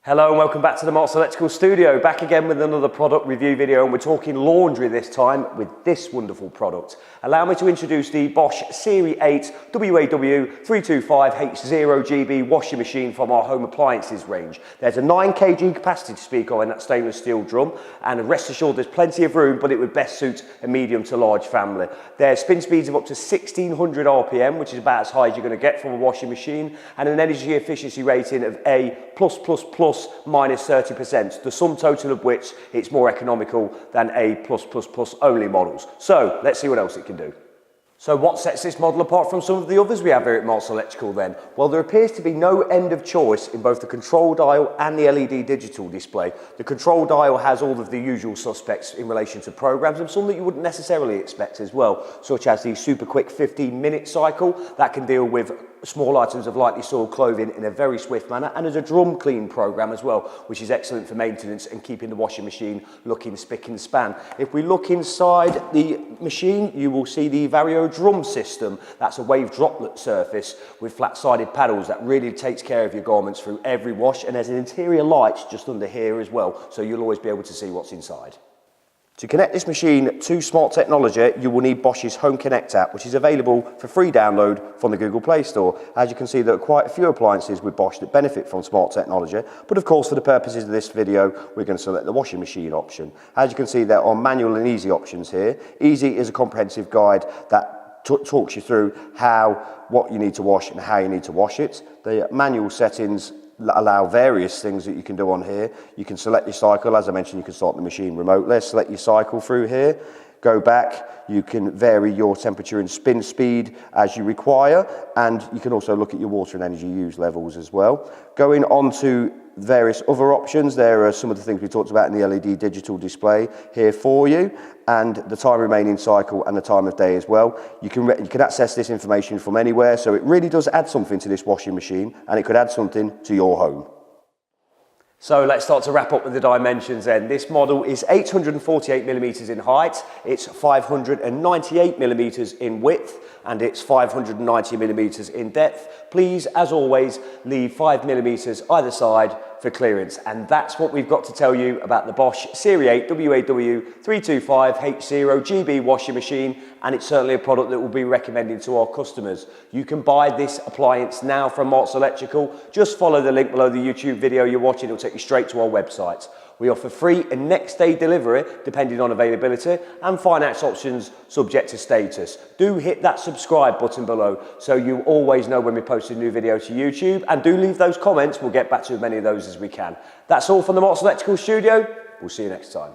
Hello and welcome back to the Marks Electrical Studio, back again with another product review video, and we're talking laundry this time with this wonderful product. Allow me to introduce the Bosch Serie 8 WAW325H0GB washing machine from our home appliances range. There's a 9 kg capacity to speak of in that stainless steel drum, and rest assured there's plenty of room, but it would best suit a medium to large family. There's spin speeds of up to 1600 RPM, which is about as high as you're going to get from a washing machine, and an energy efficiency rating of A+++ minus 30%, the sum total of which it's more economical than A+++ only models. So let's see what else it can do. So what sets this model apart from some of the others we have here at Marks Electrical then? Well, there appears to be no end of choice in both the control dial and the LED digital display. The control dial has all of the usual suspects in relation to programs, and some that you wouldn't necessarily expect as well, such as the super quick 15-minute cycle that can deal with small items of lightly soiled clothing in a very swift manner, and as a drum clean program as well, which is excellent for maintenance and keeping the washing machine looking spick and span. If we look inside the machine, you will see the Vario drum system. That's a wave droplet surface with flat-sided paddles that really takes care of your garments through every wash, and there's an interior light just under here as well, so you'll always be able to see what's inside. To connect this machine to smart technology, you will need Bosch's Home Connect app, which is available for free download from the Google Play Store. As you can see, there are quite a few appliances with Bosch that benefit from smart technology, but of course, for the purposes of this video, we're going to select the washing machine option. As you can see, there are manual and easy options here. Easy is a comprehensive guide that talks you through what you need to wash and how you need to wash it. The manual settings allow various things that you can do on here. You can select your cycle. As I mentioned, you can start the machine remotely. Select your cycle through here. Go back. You can vary your temperature and spin speed as you require, and you can also look at your water and energy use levels as well. Going on to various other options, there are some of the things we talked about in the LED digital display here for you, and the time remaining cycle and the time of day as well. You can access this information from anywhere, so it really does add something to this washing machine, and it could add something to your home. So let's start to wrap up with the dimensions then. This model is 848mm in height, it's 598mm in width, and it's 590mm in depth. Please, as always, leave 5mm either side for clearance. And that's what we've got to tell you about the Bosch Serie 8 WAW325H0GB washing machine, and it's certainly a product that we'll be recommending to our customers. You can buy this appliance now from Marks Electrical. Just follow the link below the YouTube video you're watching, it'll take you straight to our website. We offer free and next day delivery depending on availability, and finance options subject to status. Do hit that subscribe button below so you always know when we post a new video to YouTube, and do leave those comments. We'll get back to as many of those as we can. That's all from the Marks Electrical Studio. We'll see you next time.